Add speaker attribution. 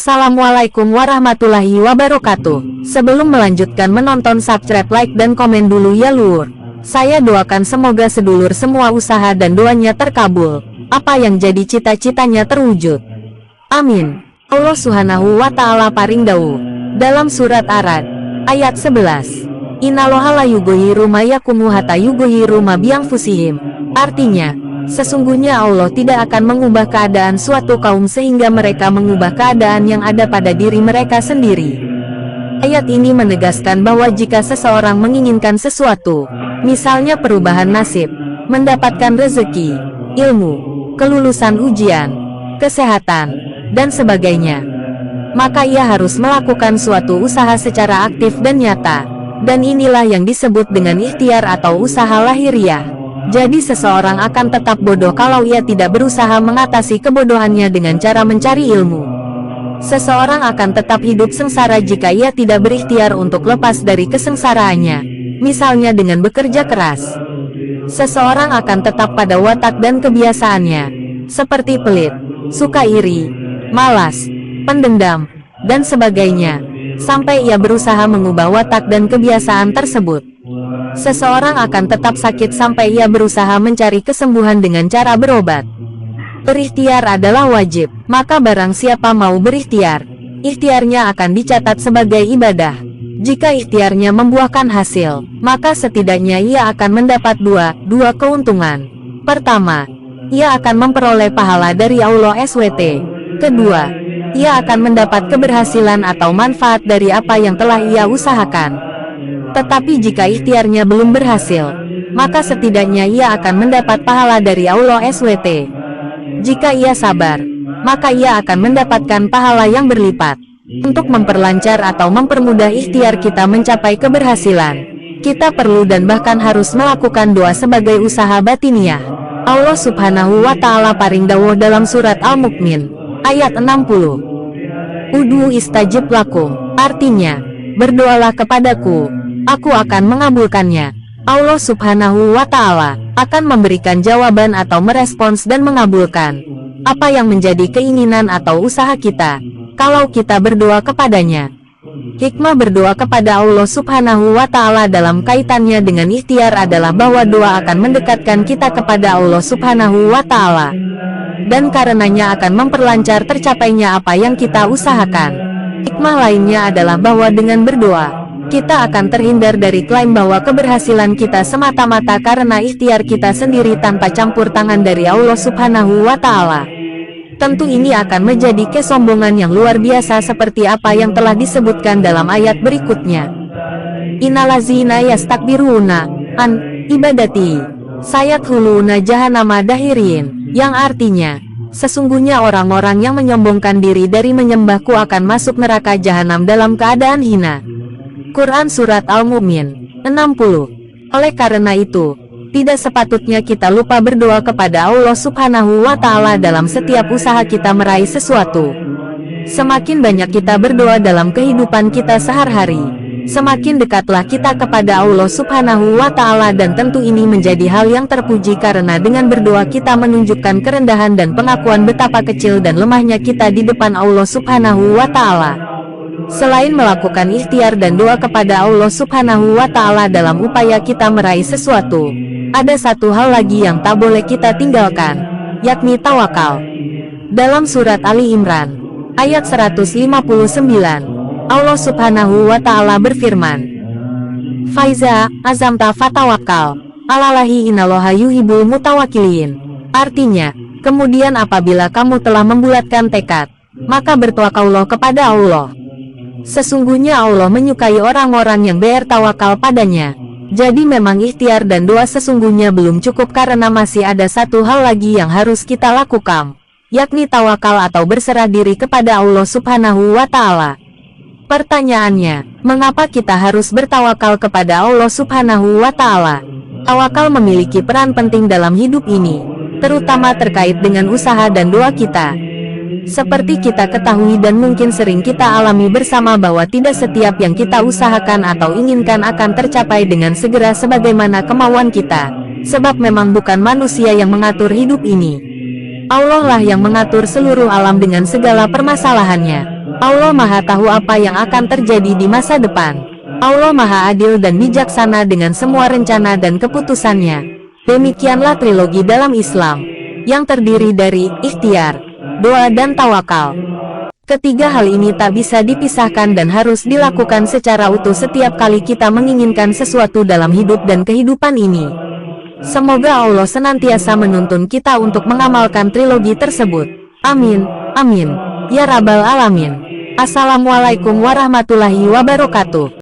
Speaker 1: Assalamualaikum warahmatullahi wabarakatuh. Sebelum melanjutkan menonton, subscribe, like, dan komen dulu ya lur. Saya doakan semoga sedulur semua usaha dan doanya terkabul. Apa yang jadi cita-citanya terwujud. Amin. Allah Subhanahu wa Ta'ala paring dawuh dalam surat Ar-Ra'd ayat 11. Innallaha la yughayyiru ma yakumu hatta yughayyiru ma bianfusihim. Artinya, sesungguhnya Allah tidak akan mengubah keadaan suatu kaum sehingga mereka mengubah keadaan yang ada pada diri mereka sendiri. Ayat ini menegaskan bahwa jika seseorang menginginkan sesuatu, misalnya perubahan nasib, mendapatkan rezeki, ilmu, kelulusan ujian, kesehatan, dan sebagainya, maka ia harus melakukan suatu usaha secara aktif dan nyata. Dan inilah yang disebut dengan ikhtiar atau usaha lahiriah. Jadi seseorang akan tetap bodoh kalau ia tidak berusaha mengatasi kebodohannya dengan cara mencari ilmu. Seseorang akan tetap hidup sengsara jika ia tidak berikhtiar untuk lepas dari kesengsaraannya, misalnya dengan bekerja keras. Seseorang akan tetap pada watak dan kebiasaannya, seperti pelit, suka iri, malas, pendendam, dan sebagainya, sampai ia berusaha mengubah watak dan kebiasaan tersebut. Seseorang akan tetap sakit sampai ia berusaha mencari kesembuhan dengan cara berobat. Berikhtiar adalah wajib, maka barang siapa mau berikhtiar, ikhtiarnya akan dicatat sebagai ibadah. Jika ikhtiarnya membuahkan hasil, maka setidaknya ia akan mendapat dua keuntungan. Pertama, ia akan memperoleh pahala dari Allah SWT. Kedua, ia akan mendapat keberhasilan atau manfaat dari apa yang telah ia usahakan. Tetapi jika ikhtiarnya belum berhasil, maka setidaknya ia akan mendapat pahala dari Allah SWT. Jika ia sabar, maka ia akan mendapatkan pahala yang berlipat. Untuk memperlancar atau mempermudah ikhtiar kita mencapai keberhasilan, kita perlu dan bahkan harus melakukan doa sebagai usaha batiniah. Allah Subhanahu wa Ta'ala paring dawuh dalam surat Al-Mu'min ayat 60. Ud'u istajib lakum, artinya, berdoalah kepadaku, aku akan mengabulkannya. Allah Subhanahu wa Ta'ala akan memberikan jawaban atau merespons dan mengabulkan apa yang menjadi keinginan atau usaha kita, kalau kita berdoa kepadanya. Hikmah berdoa kepada Allah Subhanahu wa Ta'ala dalam kaitannya dengan ikhtiar adalah bahwa doa akan mendekatkan kita kepada Allah Subhanahu wa Ta'ala, dan karenanya akan memperlancar tercapainya apa yang kita usahakan. Hikmah lainnya adalah bahwa dengan berdoa, kita akan terhindar dari klaim bahwa keberhasilan kita semata-mata karena ikhtiar kita sendiri tanpa campur tangan dari Allah Subhanahu wa Ta'ala. Tentu ini akan menjadi kesombongan yang luar biasa seperti apa yang telah disebutkan dalam ayat berikutnya. Innallazina yastakbiruna an ibadati sayadkhuluna jahannama dakhirin, yang artinya, sesungguhnya orang-orang yang menyombongkan diri dari menyembahku akan masuk neraka jahanam dalam keadaan hina. Quran Surat Al-Mu'min 60. Oleh karena itu, tidak sepatutnya kita lupa berdoa kepada Allah Subhanahu wa Ta'ala dalam setiap usaha kita meraih sesuatu. Semakin banyak kita berdoa dalam kehidupan kita sehari-hari, semakin dekatlah kita kepada Allah Subhanahu wa Ta'ala, dan tentu ini menjadi hal yang terpuji karena dengan berdoa kita menunjukkan kerendahan dan pengakuan betapa kecil dan lemahnya kita di depan Allah Subhanahu wa Ta'ala. Selain melakukan ikhtiar dan doa kepada Allah Subhanahu wa Ta'ala dalam upaya kita meraih sesuatu, ada satu hal lagi yang tak boleh kita tinggalkan, yakni tawakal. Dalam surat Ali Imran ayat 159, Allah Subhanahu wa Ta'ala berfirman, Faiza azamta fatawakal alalahi innallaha yuhibbul mutawakkilin. Artinya, kemudian apabila kamu telah membulatkan tekad, maka bertawakallah kepada Allah. Sesungguhnya Allah menyukai orang-orang yang bertawakal padanya. Jadi memang ikhtiar dan doa sesungguhnya belum cukup karena masih ada satu hal lagi yang harus kita lakukan, yakni tawakal atau berserah diri kepada Allah Subhanahu wa Ta'ala. Pertanyaannya, mengapa kita harus bertawakal kepada Allah Subhanahu wa Ta'ala? Tawakal memiliki peran penting dalam hidup ini, terutama terkait dengan usaha dan doa kita. Seperti kita ketahui dan mungkin sering kita alami bersama bahwa tidak setiap yang kita usahakan atau inginkan akan tercapai dengan segera sebagaimana kemauan kita, sebab memang bukan manusia yang mengatur hidup ini. Allah lah yang mengatur seluruh alam dengan segala permasalahannya. Allah Maha tahu apa yang akan terjadi di masa depan. Allah Maha adil dan bijaksana dengan semua rencana dan keputusannya. Demikianlah trilogi dalam Islam, yang terdiri dari ikhtiar, doa dan tawakal. Ketiga hal ini tak bisa dipisahkan dan harus dilakukan secara utuh setiap kali kita menginginkan sesuatu dalam hidup dan kehidupan ini. Semoga Allah senantiasa menuntun kita untuk mengamalkan trilogi tersebut. Amin, amin, ya Rabbal Alamin. Assalamualaikum warahmatullahi wabarakatuh.